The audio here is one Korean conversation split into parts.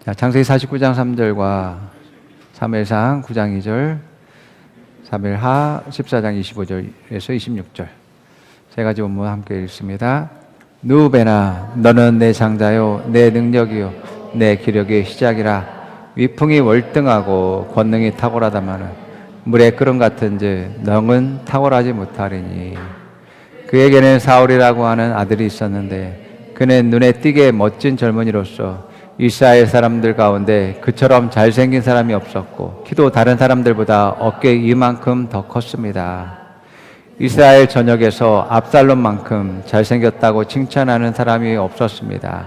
자, 창세기 49장 3절과 사무엘상 9장 2절, 사무엘하 14장 25절에서 26절 세 가지 본문 함께 읽습니다. 누벤아, 너는 내 장자요, 내 능력이요, 내 기력의 시작이라. 위풍이 월등하고 권능이 탁월하다마는 물의 끓음 같은즉 너는 탁월하지 못하리니. 그에게는 사울이라고 하는 아들이 있었는데 그는 눈에 띄게 멋진 젊은이로서 이스라엘 사람들 가운데 그처럼 잘생긴 사람이 없었고 키도 다른 사람들보다 어깨 이만큼 더 컸습니다. 이스라엘 전역에서 압살롬만큼 잘생겼다고 칭찬하는 사람이 없었습니다.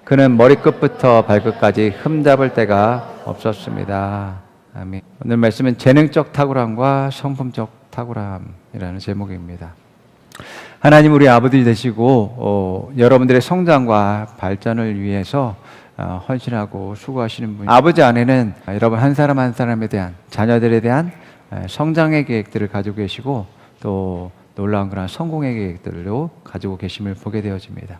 그는 머리끝부터 발끝까지 흠잡을 데가 없었습니다. 아멘. 오늘 말씀은 재능적 탁월함과 성품적 탁월함이라는 제목입니다. 하나님 우리 아버지 되시고 여러분들의 성장과 발전을 위해서 헌신하고 수고하시는 분, 아버지 안에는 여러분 한 사람 한 사람에 대한, 자녀들에 대한 성장의 계획들을 가지고 계시고 또 놀라운 그런 성공의 계획들로 가지고 계심을 보게 되어집니다.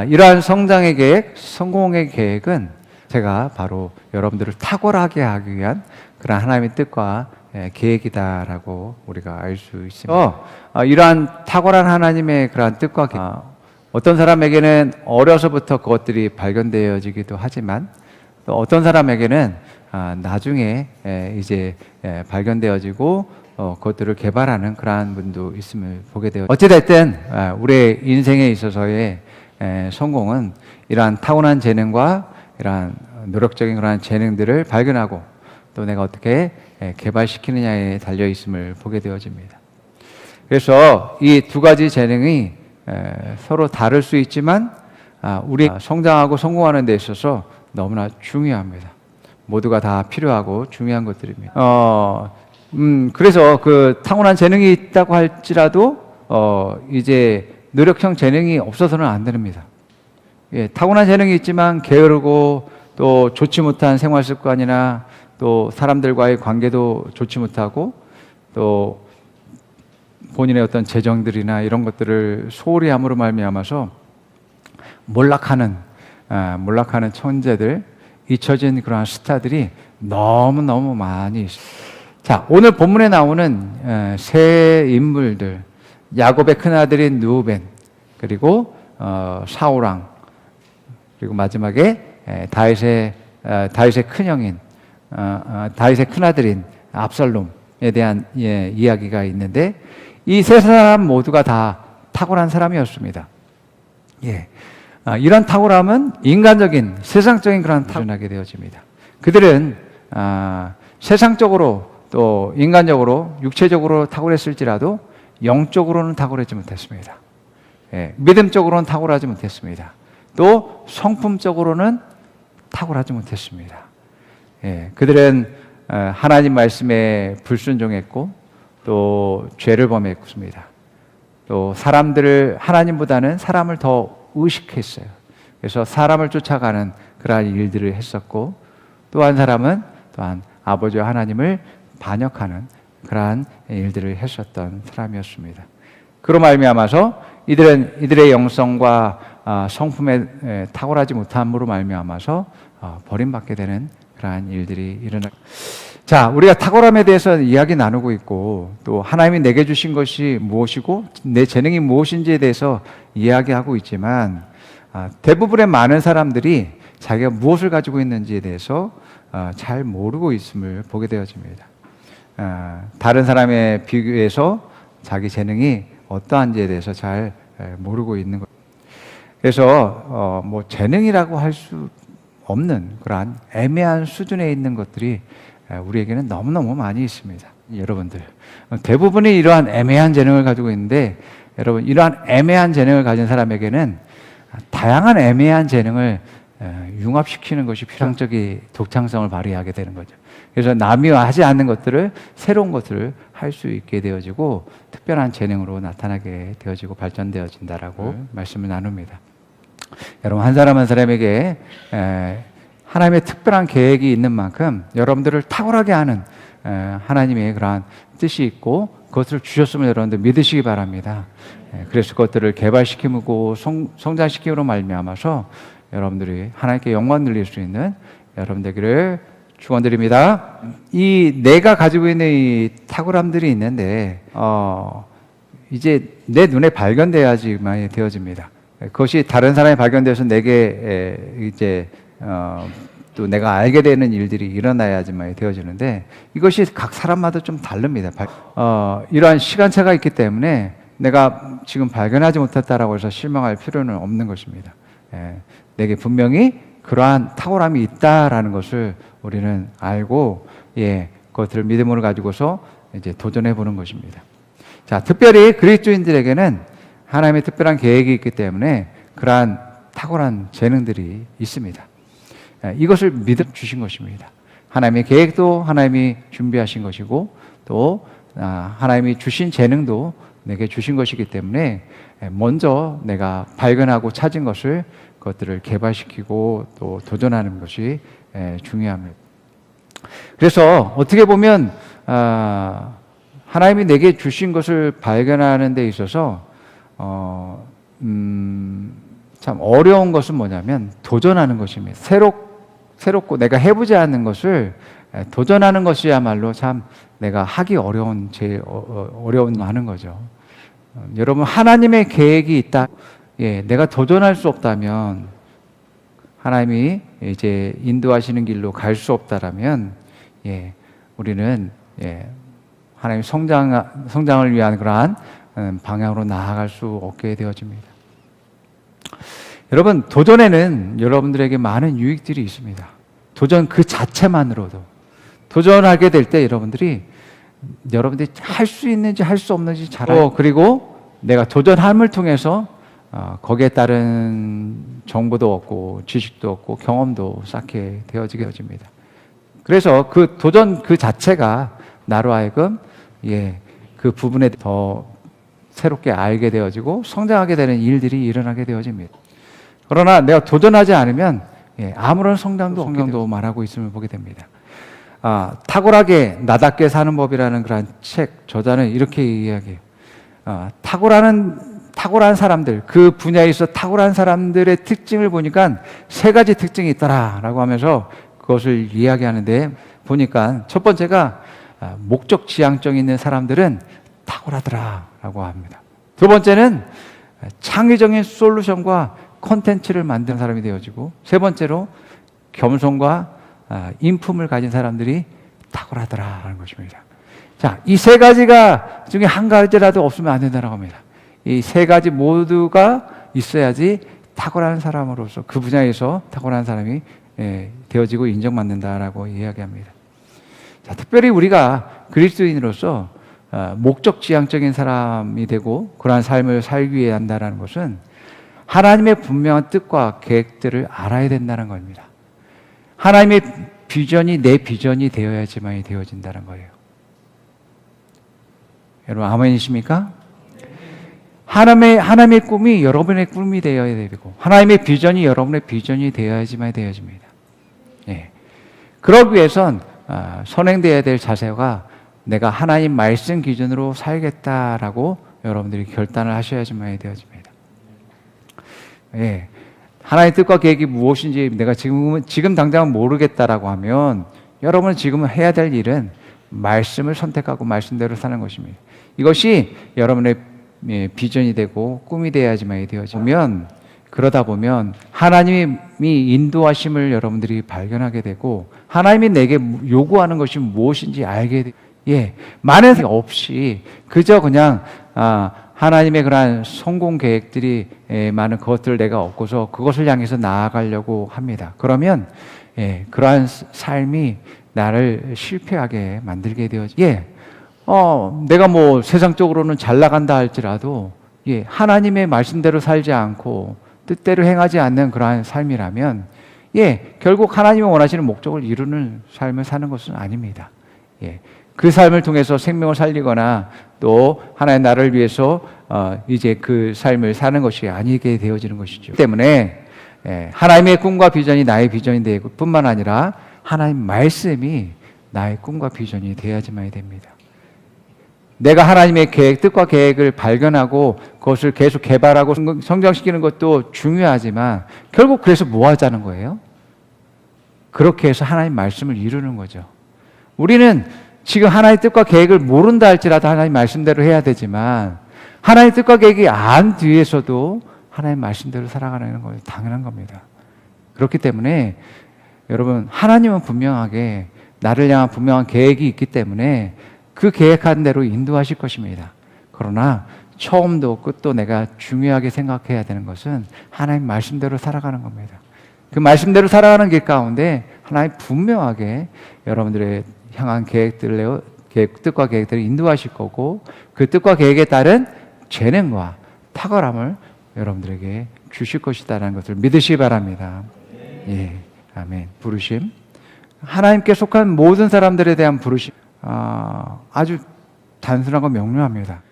이러한 성장의 계획, 성공의 계획은 제가 바로 여러분들을 탁월하게 하기 위한 그런 하나님의 뜻과 계획이다라고 우리가 알 수 있습니다. 이러한 탁월한 하나님의 그러한 뜻과 계획, 어떤 사람에게는 어려서부터 그것들이 발견되어지기도 하지만 또 어떤 사람에게는 나중에 이제 발견되어지고 그것들을 개발하는 그러한 분도 있음을 보게 되어. 어찌됐든 우리의 인생에 있어서의 성공은 이러한 타고난 재능과 이러한 노력적인 그러한 재능들을 발견하고 또 내가 어떻게 개발시키느냐에 달려 있음을 보게 되어집니다. 그래서 이 두 가지 재능이 서로 다를 수 있지만 우리 성장하고 성공하는 데 있어서 너무나 중요합니다. 모두가 다 필요하고 중요한 것들입니다. 그래서 그 타고난 재능이 있다고 할지라도 이제 노력형 재능이 없어서는 안 됩니다. 예, 타고난 재능이 있지만 게으르고 또 좋지 못한 생활 습관이나 또 사람들과의 관계도 좋지 못하고 또 본인의 어떤 재정들이나 이런 것들을 소홀히 함으로 말미암아서 몰락하는 천재들, 잊혀진 그러한 스타들이 너무너무 많이 있습니다. 자, 오늘 본문에 나오는 세 인물들, 야곱의 큰아들인 누벤, 그리고 사울왕, 그리고 마지막에 다윗의 큰형인 다윗의 큰아들인 압살롬에 대한 이야기가 있는데 이 세 사람 모두가 다 탁월한 사람이었습니다. 예, 이런 탁월함은 인간적인 세상적인 그런 탁월하게 되어집니다. 그들은 세상적으로 또 인간적으로 육체적으로 탁월했을지라도 영적으로는 탁월하지 못했습니다. 예, 믿음적으로는 탁월하지 못했습니다. 또 성품적으로는 탁월하지 못했습니다. 예, 그들은 하나님 말씀에 불순종했고 또 죄를 범했습니다. 또 사람들을, 하나님보다는 사람을 더 의식했어요. 그래서 사람을 쫓아가는 그러한 일들을 했었고 또 한 사람은 또한 아버지와 하나님을 반역하는 그러한 일들을 했었던 사람이었습니다. 그로 말미암아서 이들의 영성과 성품에 탁월하지 못함으로 말미암아서 버림받게 되는 그러한 일들이 일어나. 자, 우리가 탁월함에 대해서 이야기 나누고 있고 또 하나님이 내게 주신 것이 무엇이고 내 재능이 무엇인지에 대해서 이야기하고 있지만 대부분의 많은 사람들이 자기가 무엇을 가지고 있는지에 대해서 잘 모르고 있음을 보게 되어집니다. 다른 사람에 비교해서 자기 재능이 어떠한지에 대해서 잘 모르고 있는 것. 그래서 뭐 재능이라고 할 수 없는 그러한 애매한 수준에 있는 것들이 우리에게는 너무너무 많이 있습니다. 여러분들 대부분이 이러한 애매한 재능을 가지고 있는데 여러분 이러한 애매한 재능을 가진 사람에게는 다양한 애매한 재능을 융합시키는 것이 필요성적인 독창성을 발휘하게 되는 거죠. 그래서 남이 하지 않는 것들을 새로운 것들을 할 수 있게 되어지고 특별한 재능으로 나타나게 되어지고 발전되어진다라고 말씀을 나눕니다. 여러분 한 사람 한 사람에게 하나님의 특별한 계획이 있는 만큼 여러분들을 탁월하게 하는 하나님의 그러한 뜻이 있고 그것을 주셨음을 여러분들 믿으시기 바랍니다. 그래서 그것들을 개발시키고 성장시키므로 말미암아서 여러분들이 하나님께 영광 돌릴 수 있는 여러분 되기를 축원드립니다. 이 내가 가지고 있는 이 탁월함들이 있는데 이제 내 눈에 발견돼야지만 되어집니다. 그것이 다른 사람이 발견돼서 내게 이제 또 내가 알게 되는 일들이 일어나야지만 되어지는데 이것이 각 사람마다 좀 다릅니다. 이러한 시간차가 있기 때문에 내가 지금 발견하지 못했다라고 해서 실망할 필요는 없는 것입니다. 내게 분명히 그러한 탁월함이 있다라는 것을 우리는 알고 그것을 믿음으로 가지고서 이제 도전해 보는 것입니다. 자, 특별히 그리스도인들에게는 하나님의 특별한 계획이 있기 때문에 그러한 탁월한 재능들이 있습니다. 이것을 믿어 주신 것입니다. 하나님의 계획도 하나님이 준비하신 것이고 또 하나님이 주신 재능도 내게 주신 것이기 때문에 먼저 내가 발견하고 찾은 것을 그것들을 개발시키고 또 도전하는 것이 중요합니다. 그래서 어떻게 보면 하나님이 내게 주신 것을 발견하는 데 있어서 참 어려운 것은 뭐냐면 도전하는 것입니다. 새롭고 내가 해보지 않는 것을 도전하는 것이야말로 참 내가 하기 어려운 제일 어려운 하는 거죠. 여러분 하나님의 계획이 있다. 내가 도전할 수 없다면 하나님이 이제 인도하시는 길로 갈 수 없다라면 우리는 하나님 성장을 위한 그러한 방향으로 나아갈 수 없게 되어집니다. 여러분 도전에는 여러분들에게 많은 유익들이 있습니다. 도전 그 자체만으로도 도전하게 될 때 여러분들이 할 수 있는지 할 수 없는지 잘 알고 그리고 내가 도전함을 통해서 거기에 따른 정보도 얻고 지식도 얻고 경험도 쌓게 되어집니다. 그래서 그 도전 그 자체가 나로 하여금 그 부분에 더 새롭게 알게 되어지고 성장하게 되는 일들이 일어나게 되어집니다. 그러나 내가 도전하지 않으면 아무런 성장도 말하고 있음을 보게 됩니다. 탁월하게 나답게 사는 법이라는 그런 책 저자는 이렇게 이야기해요. 탁월한 사람들, 그 분야에 있어 탁월한 사람들의 특징을 보니까 세 가지 특징이 있더라라고 하면서 그것을 이야기하는데 보니까 첫 번째가 목적 지향적 있는 사람들은 탁월하더라라고 합니다. 두 번째는 창의적인 솔루션과 콘텐츠를 만든 사람이 되어지고 세 번째로 겸손과 인품을 가진 사람들이 탁월하더라라는 것입니다. 자, 이 세 가지가 중에 한 가지라도 없으면 안 된다고 합니다. 이 세 가지 모두가 있어야지 탁월한 사람으로서 그 분야에서 탁월한 사람이 되어지고 인정받는다라고 이야기합니다. 자, 특별히 우리가 그리스도인으로서 목적 지향적인 사람이 되고 그러한 삶을 살기 위해 한다는 것은 하나님의 분명한 뜻과 계획들을 알아야 된다는 겁니다. 하나님의 비전이 내 비전이 되어야지만 되어진다는 거예요. 여러분 아멘이십니까? 하나님의 꿈이 여러분의 꿈이 되어야 되고 하나님의 비전이 여러분의 비전이 되어야지만 되어집니다. 그러기 위해선 선행되어야 될 자세가 내가 하나님 말씀 기준으로 살겠다라고 여러분들이 결단을 하셔야지만 되어집니다. 하나님의 뜻과 계획이 무엇인지 내가 지금 당장은 모르겠다라고 하면 여러분은 지금 해야 될 일은 말씀을 선택하고 말씀대로 사는 것입니다. 이것이 여러분의 비전이 되고 꿈이 되어야지만 되어지면 그러다 보면 하나님이 인도하심을 여러분들이 발견하게 되고 하나님이 내게 요구하는 것이 무엇인지 알게 되고 많은 생각 없이 그저 그냥 하나님의 그러한 성공 계획들이 많은 그것들을 내가 얻고서 그것을 향해서 나아가려고 합니다. 그러면 그러한 삶이 나를 실패하게 만들게 되어지. 내가 뭐 세상적으로는 잘 나간다 할지라도 하나님의 말씀대로 살지 않고 뜻대로 행하지 않는 그러한 삶이라면 결국 하나님이 원하시는 목적을 이루는 삶을 사는 것은 아닙니다. 그 삶을 통해서 생명을 살리거나 또 하나의 나를 위해서 이제 그 삶을 사는 것이 아니게 되어지는 것이죠. 때문에 하나님의 꿈과 비전이 나의 비전이 되고 뿐만 아니라 하나님 말씀이 나의 꿈과 비전이 되어야지만 됩니다. 내가 하나님의 계획, 뜻과 계획을 발견하고 그것을 계속 개발하고 성장시키는 것도 중요하지만 결국 그래서 뭐 하자는 거예요? 그렇게 해서 하나님 말씀을 이루는 거죠. 우리는 지금 하나님의 뜻과 계획을 모른다 할지라도 하나님 말씀대로 해야 되지만 하나님의 뜻과 계획이 안 뒤에서도 하나님 말씀대로 살아가는 건 당연한 겁니다. 그렇기 때문에 여러분, 하나님은 분명하게 나를 향한 분명한 계획이 있기 때문에 그 계획한 대로 인도하실 것입니다. 그러나 처음도 끝도 내가 중요하게 생각해야 되는 것은 하나님 말씀대로 살아가는 겁니다. 그 말씀대로 살아가는 길 가운데 하나님 분명하게 여러분들의 향한 계획들을, 뜻과 계획들을 인도하실 거고 그 뜻과 계획에 따른 재능과 탁월함을 여러분들에게 주실 것이다라는 것을 믿으시기 바랍니다. 예, 아멘. 부르심. 하나님께 속한 모든 사람들에 대한 부르심. 아주 단순하고 명료합니다.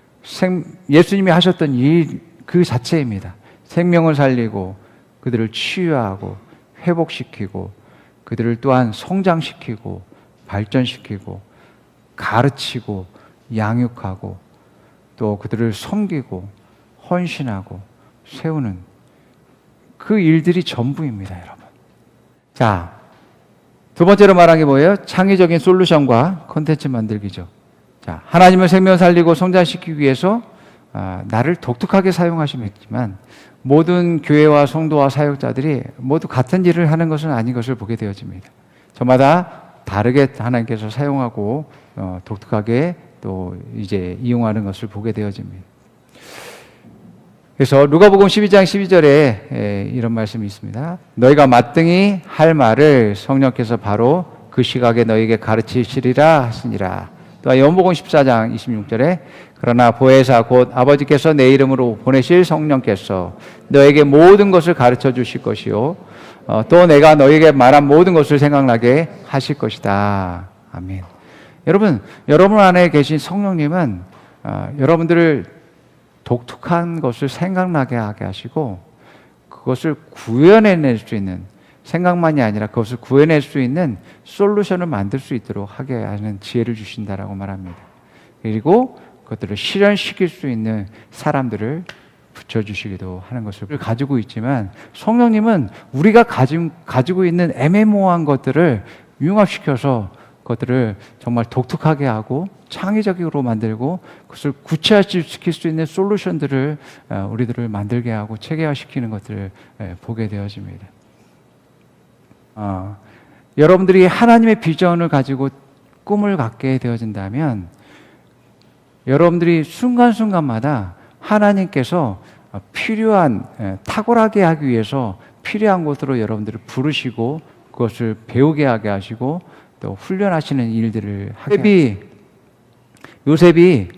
예수님이 하셨던 일 그 자체입니다. 생명을 살리고 그들을 치유하고 회복시키고 그들을 또한 성장시키고 발전시키고 가르치고 양육하고 또 그들을 섬기고 헌신하고 세우는 그 일들이 전부입니다, 여러분. 자, 두 번째로 말한 게 뭐예요? 창의적인 솔루션과 콘텐츠 만들기죠. 자, 하나님을 생명 살리고 성장시키기 위해서 나를 독특하게 사용하시지만 모든 교회와 성도와 사역자들이 모두 같은 일을 하는 것은 아닌 것을 보게 되어집니다. 저마다 다르게 하나님께서 사용하고 독특하게 또 이제 이용하는 것을 보게 되어집니다. 그래서 누가복음 12장 12절에 이런 말씀이 있습니다. 너희가 마땅히 할 말을 성령께서 바로 그 시각에 너희에게 가르치시리라 하시니라. 또 요한복음 14장 26절에 그러나 보혜사 곧 아버지께서 내 이름으로 보내실 성령께서 너에게 모든 것을 가르쳐 주실 것이요 또 내가 너에게 말한 모든 것을 생각나게 하실 것이다. 아멘. 여러분 안에 계신 성령님은 여러분들을 독특한 것을 생각나게 하게 하시고 그것을 구현해낼 수 있는, 생각만이 아니라 그것을 구해낼 수 있는 솔루션을 만들 수 있도록 하게 하는 지혜를 주신다라고 말합니다. 그리고 그것들을 실현시킬 수 있는 사람들을 붙여주시기도 하는 것을 가지고 있지만 성령님은 우리가 가지고 있는 애매모호한 것들을 융합시켜서 그것들을 정말 독특하게 하고 창의적으로 만들고 그것을 구체화시킬 수 있는 솔루션들을 우리들을 만들게 하고 체계화시키는 것들을 보게 되어집니다. 여러분들이 하나님의 비전을 가지고 꿈을 갖게 되어진다면 여러분들이 순간순간마다 하나님께서 필요한, 탁월하게 하기 위해서 필요한 곳으로 여러분들을 부르시고 그것을 배우게 하게 하시고 또 훈련하시는 일들을 하게 요셉이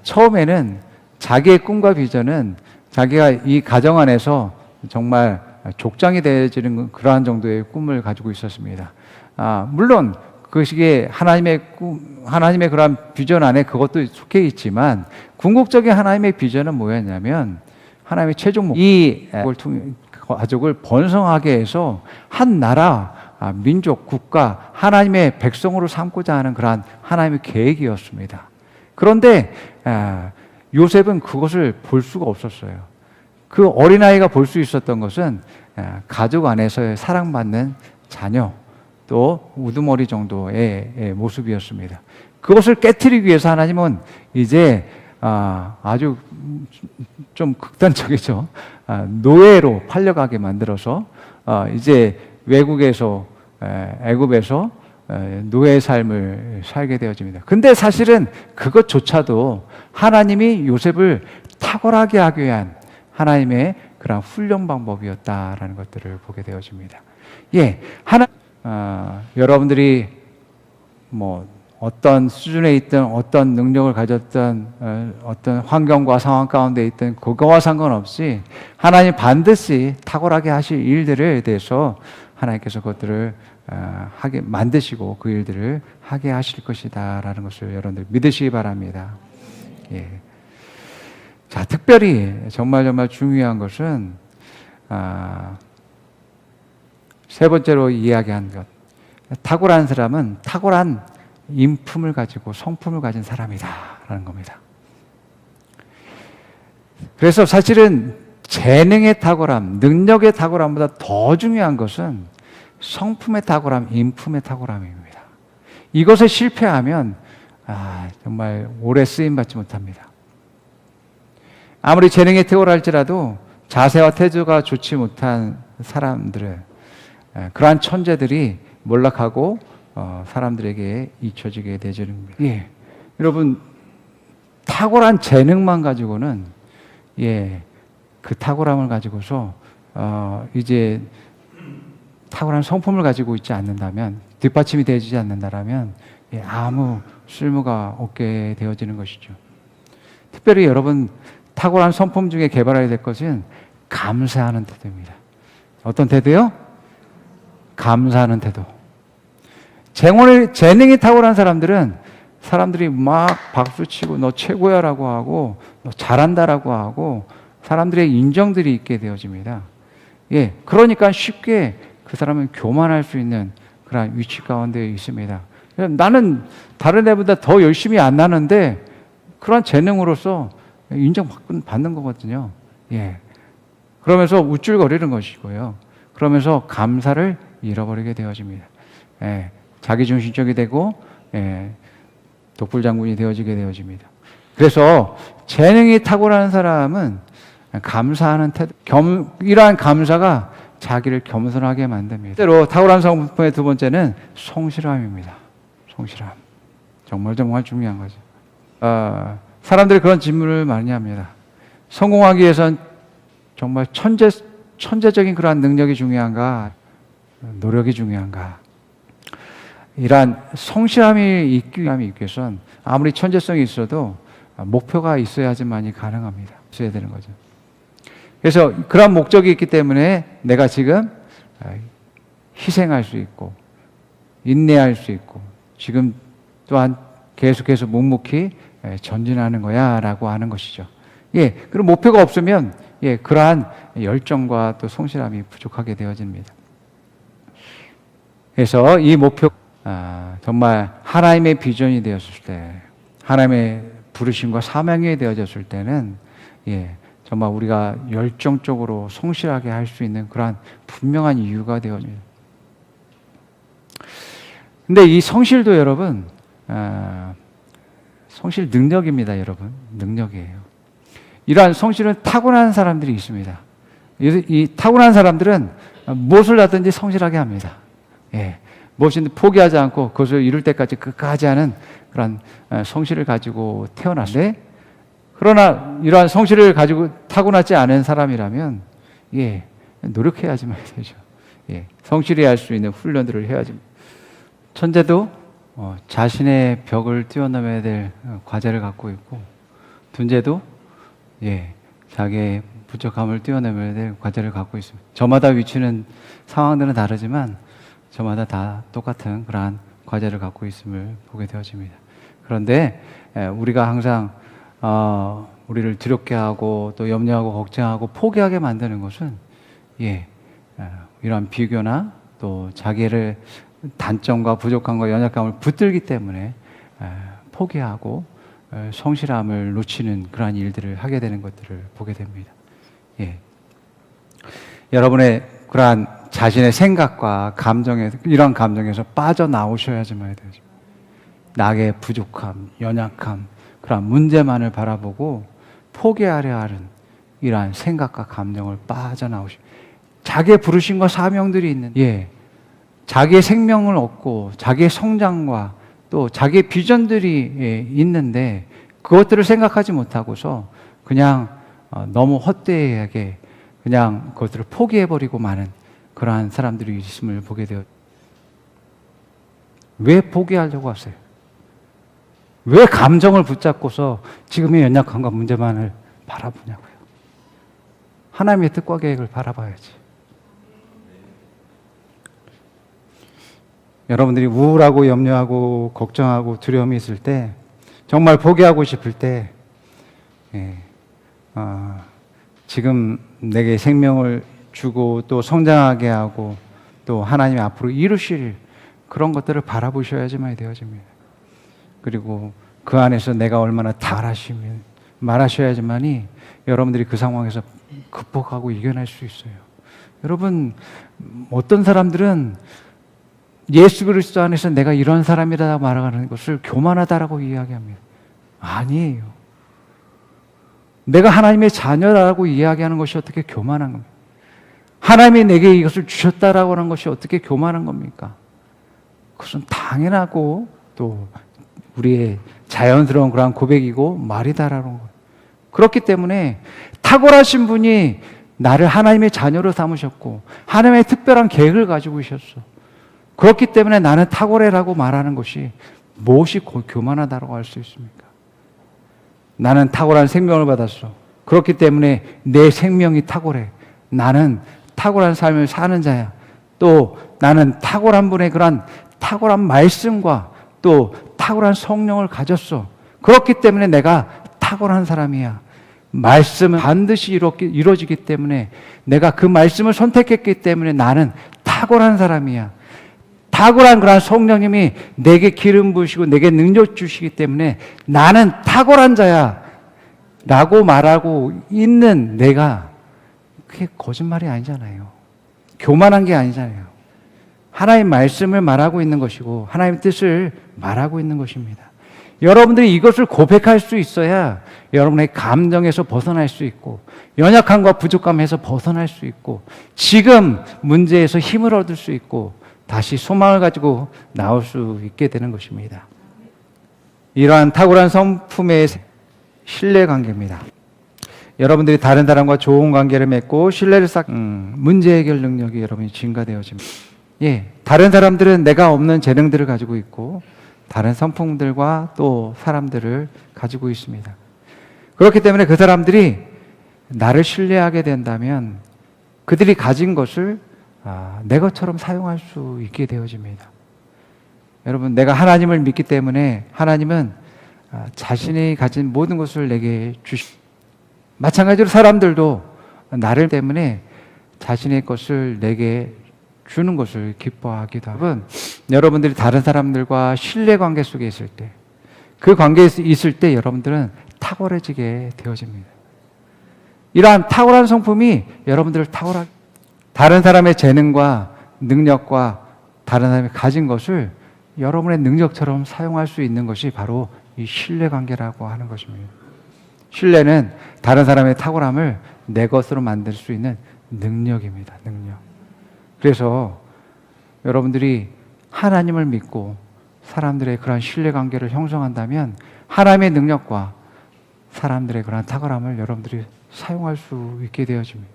처음에는 자기의 꿈과 비전은 자기가 이 가정 안에서 정말 족장이 되어지는 그러한 정도의 꿈을 가지고 있었습니다. 물론 그 시기에 하나님의 그러한 비전 안에 그것도 속해 있지만 궁극적인 하나님의 비전은 뭐였냐면 하나님의 최종 목표, 이 가족을 번성하게 해서 한 나라, 민족, 국가, 하나님의 백성으로 삼고자 하는 그러한 하나님의 계획이었습니다. 그런데 요셉은 그것을 볼 수가 없었어요. 그 어린아이가 볼 수 있었던 것은 가족 안에서의 사랑받는 자녀, 또 우두머리 정도의 모습이었습니다. 그것을 깨트리기 위해서 하나님은 이제 아주 좀 극단적이죠. 노예로 팔려가게 만들어서 이제 외국에서 애굽에서 노예 삶을 살게 되어집니다. 근데 사실은 그것조차도 하나님이 요셉을 탁월하게 하기 위한 하나님의 그런 훈련 방법이었다라는 것들을 보게 되어집니다. 예, 여러분들이 뭐 어떤 수준에 있든 어떤 능력을 가졌든 어떤 환경과 상황 가운데 있든 그거와 상관없이 하나님 반드시 탁월하게 하실 일들에 대해서 하나님께서 그것들을 하게 만드시고 그 일들을 하게 하실 것이다라는 것을 여러분들 믿으시기 바랍니다. 예. 자, 특별히 정말 중요한 것은 세 번째로 이야기한 것. 탁월한 사람은 탁월한 인품을 가지고 성품을 가진 사람이다라는 겁니다. 그래서 사실은 재능의 탁월함, 능력의 탁월함보다 더 중요한 것은 성품의 탁월함, 인품의 탁월함입니다. 이것에 실패하면 정말 오래 쓰임받지 못합니다. 아무리 재능이 탁월할지라도 자세와 태도가 좋지 못한 사람들은 그러한 천재들이 몰락하고 사람들에게 잊혀지게 되는 겁니다. 여러분, 탁월한 재능만 가지고는 그 탁월함을 가지고서 이제 탁월한 성품을 가지고 있지 않는다면, 뒷받침이 되어지지 않는다면 아무 쓸모가 없게 되어지는 것이죠. 특별히 여러분, 탁월한 성품 중에 개발해야 될 것은 감사하는 태도입니다. 어떤 태도요? 감사하는 태도. 재능이 탁월한 사람들은 사람들이 막 박수치고 너 최고야라고 하고 너 잘한다라고 하고 사람들의 인정들이 있게 되어집니다. 그러니까 쉽게 그 사람은 교만할 수 있는 그런 위치 가운데 있습니다. 나는 다른 애보다 더 열심히 안 나는데 그런 재능으로서 인정받는 거거든요. 그러면서 우쭐거리는 것이고요. 그러면서 감사를 잃어버리게 되어집니다. 자기중심적이 되고 독불장군이 되어지게 되어집니다. 그래서 재능이 탁월한 사람은 감사하는 태도, 이러한 감사가 자기를 겸손하게 만듭니다. 실제로 탁월한 성품의 두 번째는 성실함입니다. 성실함. 정말 중요한 거죠. 사람들이 그런 질문을 많이 합니다. 성공하기 위해선 정말 천재적인 그러한 능력이 중요한가? 노력이 중요한가? 이러한 성실함이 있기 위해선 아무리 천재성이 있어도 목표가 있어야지만이 가능합니다. 있어야 되는 거죠. 그래서 그런 목적이 있기 때문에 내가 지금 희생할 수 있고 인내할 수 있고 지금 또한 계속해서 묵묵히 전진하는 거야 라고 하는 것이죠. 그럼 목표가 없으면 그러한 열정과 또 성실함이 부족하게 되어집니다. 그래서 이 목표 정말 하나님의 비전이 되었을 때, 하나님의 부르심과 사명이 되어졌을 때는 정말 우리가 열정적으로 성실하게 할 수 있는 그러한 분명한 이유가 되어집니다. 근데 이 성실도 여러분, 성실 능력입니다, 여러분. 능력이에요. 이러한 성실은 타고난 사람들이 있습니다. 이 타고난 사람들은 무엇을 하든지 성실하게 합니다. 무엇인지 포기하지 않고 그것을 이룰 때까지 끝까지 하는 그런 성실을 가지고 태어났는데, 그러나 이러한 성실을 가지고 타고나지 않은 사람이라면 노력해야지만 되죠. 성실히 할 수 있는 훈련들을 해야지. 천재도 자신의 벽을 뛰어넘어야 될 과제를 갖고 있고, 둔재도 자기의 부족함을 뛰어넘어야 될 과제를 갖고 있습니다. 저마다 위치는, 상황들은 다르지만 저마다 다 똑같은 그러한 과제를 갖고 있음을 보게 되어집니다. 그런데 우리가 항상 우리를 두렵게 하고 또 염려하고 걱정하고 포기하게 만드는 것은 이러한 비교나 또 자기를 단점과 부족함과 연약감을 붙들기 때문에 포기하고 성실함을 놓치는 그러한 일들을 하게 되는 것들을 보게 됩니다. 여러분의 그러한 자신의 생각과 감정에서, 이런 감정에서 빠져나오셔야지만 되죠. 나의 부족함, 연약함, 그런 문제만을 바라보고 포기하려 하는 이러한 생각과 감정을 빠져나오시고, 자기의 부르심과 사명들이 있는, 자기의 생명을 얻고 자기의 성장과 또 자기의 비전들이 있는데 그것들을 생각하지 못하고서 그냥 너무 헛되게 그냥 그것들을 포기해버리고 마는 그러한 사람들이 있음을 보게 되어. 왜 포기하려고 하세요? 왜 감정을 붙잡고서 지금의 연약함과 문제만을 바라보냐고요? 하나님의 뜻과 계획을 바라봐야지. 여러분들이 우울하고 염려하고 걱정하고 두려움이 있을 때, 정말 포기하고 싶을 때, 지금 내게 생명을 주고 또 성장하게 하고 또 하나님이 앞으로 이루실 그런 것들을 바라보셔야지만 되어집니다. 그리고 그 안에서 내가 얼마나 잘하시면 말하셔야지만이 여러분들이 그 상황에서 극복하고 이겨낼 수 있어요. 여러분, 어떤 사람들은 예수 그리스도 안에서 내가 이런 사람이라 말하는 것을 교만하다라고 이야기합니다. 아니에요. 내가 하나님의 자녀라고 이야기하는 것이 어떻게 교만한 겁니까? 하나님이 내게 이것을 주셨다라고 하는 것이 어떻게 교만한 겁니까? 그것은 당연하고 또 우리의 자연스러운 그런 고백이고 말이다라는 거예요. 그렇기 때문에 탁월하신 분이 나를 하나님의 자녀로 삼으셨고 하나님의 특별한 계획을 가지고 계셨어. 그렇기 때문에 나는 탁월해라고 말하는 것이 무엇이 교만하다고 할 수 있습니까? 나는 탁월한 생명을 받았어. 그렇기 때문에 내 생명이 탁월해. 나는 탁월한 삶을 사는 자야. 또 나는 탁월한 분의 그런 탁월한 말씀과 또 탁월한 성령을 가졌어. 그렇기 때문에 내가 탁월한 사람이야. 말씀은 반드시 이루어지기 때문에 내가 그 말씀을 선택했기 때문에 나는 탁월한 사람이야. 탁월한 그런 성령님이 내게 기름 부으시고 내게 능력 주시기 때문에 나는 탁월한 자야 라고 말하고 있는 내가, 그게 거짓말이 아니잖아요. 교만한 게 아니잖아요. 하나님의 말씀을 말하고 있는 것이고 하나님의 뜻을 말하고 있는 것입니다. 여러분들이 이것을 고백할 수 있어야 여러분의 감정에서 벗어날 수 있고 연약함과 부족함에서 벗어날 수 있고 지금 문제에서 힘을 얻을 수 있고 다시 소망을 가지고 나올 수 있게 되는 것입니다. 이러한 탁월한 성품의 신뢰관계입니다. 여러분들이 다른 사람과 좋은 관계를 맺고 신뢰를 쌓 문제 해결 능력이 여러분이 증가되어집니다. 예, 다른 사람들은 내가 없는 재능들을 가지고 있고 다른 성품들과 또 사람들을 가지고 있습니다. 그렇기 때문에 그 사람들이 나를 신뢰하게 된다면 그들이 가진 것을 내 것처럼 사용할 수 있게 되어집니다. 여러분, 내가 하나님을 믿기 때문에 하나님은 자신이 가진 모든 것을 내게 마찬가지로 사람들도 나를 때문에 자신의 것을 내게 주는 것을 기뻐하기도 하고, 여러분들이 다른 사람들과 신뢰관계 속에 있을 때, 그 관계에 있을 때 여러분들은 탁월해지게 되어집니다. 이러한 탁월한 성품이 여러분들을 탁월하게, 다른 사람의 재능과 능력과 다른 사람이 가진 것을 여러분의 능력처럼 사용할 수 있는 것이 바로 이 신뢰관계라고 하는 것입니다. 신뢰는 다른 사람의 탁월함을 내 것으로 만들 수 있는 능력입니다. 능력. 그래서 여러분들이 하나님을 믿고 사람들의 그런 신뢰관계를 형성한다면 하나님의 능력과 사람들의 그런 탁월함을 여러분들이 사용할 수 있게 되어집니다.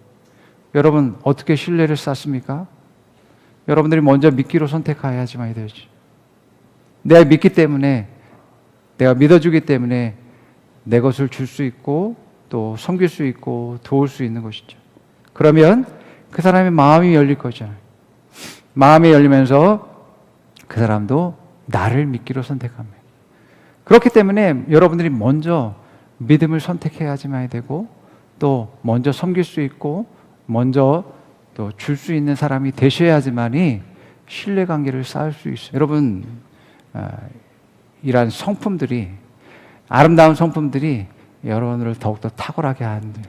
여러분, 어떻게 신뢰를 쌓습니까? 여러분들이 먼저 믿기로 선택해야지만 되지. 내가 믿기 때문에, 내가 믿어주기 때문에 내 것을 줄 수 있고 또 섬길 수 있고 도울 수 있는 것이죠. 그러면 그 사람의 마음이 열릴 거잖아요. 마음이 열리면서 그 사람도 나를 믿기로 선택합니다. 그렇기 때문에 여러분들이 먼저 믿음을 선택해야지만 되고 또 먼저 섬길 수 있고 먼저 또 줄 수 있는 사람이 되셔야지만이 신뢰관계를 쌓을 수 있어요. 여러분, 이러한 성품들이, 아름다운 성품들이 여러분들을 더욱더 탁월하게 한다.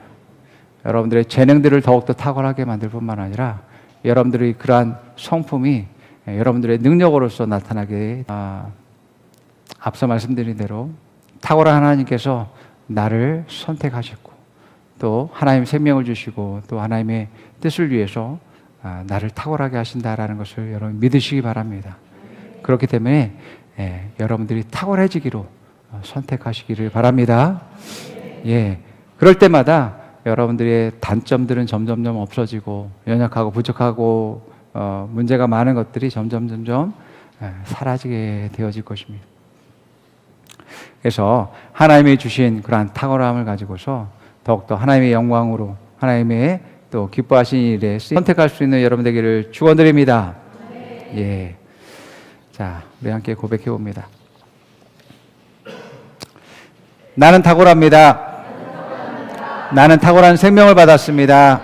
여러분들의 재능들을 더욱더 탁월하게 만들 뿐만 아니라 여러분들의 그러한 성품이 여러분들의 능력으로서 나타나게, 앞서 말씀드린 대로 탁월한 하나님께서 나를 선택하셨고 또 하나님 생명을 주시고 또 하나님의 뜻을 위해서 나를 탁월하게 하신다라는 것을 여러분 믿으시기 바랍니다. 그렇기 때문에 여러분들이 탁월해지기로 선택하시기를 바랍니다. 예, 그럴 때마다 여러분들의 단점들은 점점점 없어지고 연약하고 부족하고 문제가 많은 것들이 점점 사라지게 되어질 것입니다. 그래서 하나님이 주신 그러한 탁월함을 가지고서 더욱더 하나님의 영광으로 하나님의 또 기뻐하신 일에 선택할 수 있는 여러분 되기를 축원드립니다. 예, 자, 우리 함께 고백해 봅니다. 나는 탁월합니다. 나는 탁월한 생명을 받았습니다.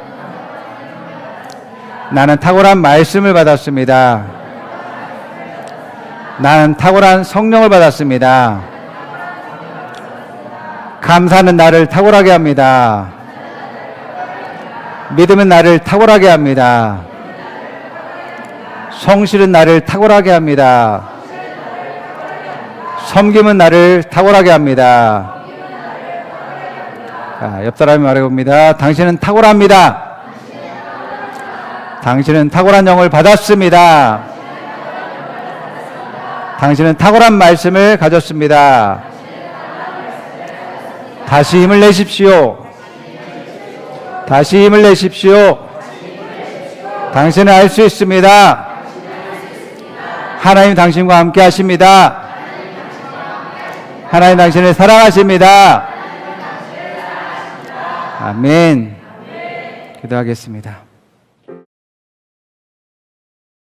나는 탁월한 말씀을 받았습니다. 나는 탁월한 성령을 받았습니다. 감사는 나를 탁월하게 합니다. 믿음은 나를 탁월하게 합니다. 성실은 나를 탁월하게 합니다. 섬김은 나를 탁월하게 합니다. 자, 옆 사람이 말해봅니다. 당신은 탁월합니다. 당신은 탁월한 영을 받았습니다. 당신은 탁월한 말씀을 가졌습니다. 다시 힘을 내십시오. 다시 힘을 내십시오. 당신은 알 수 있습니다. 하나님 당신과 함께 하십니다. 하나님 당신을 사랑하십니다. 아멘. 기도하겠습니다.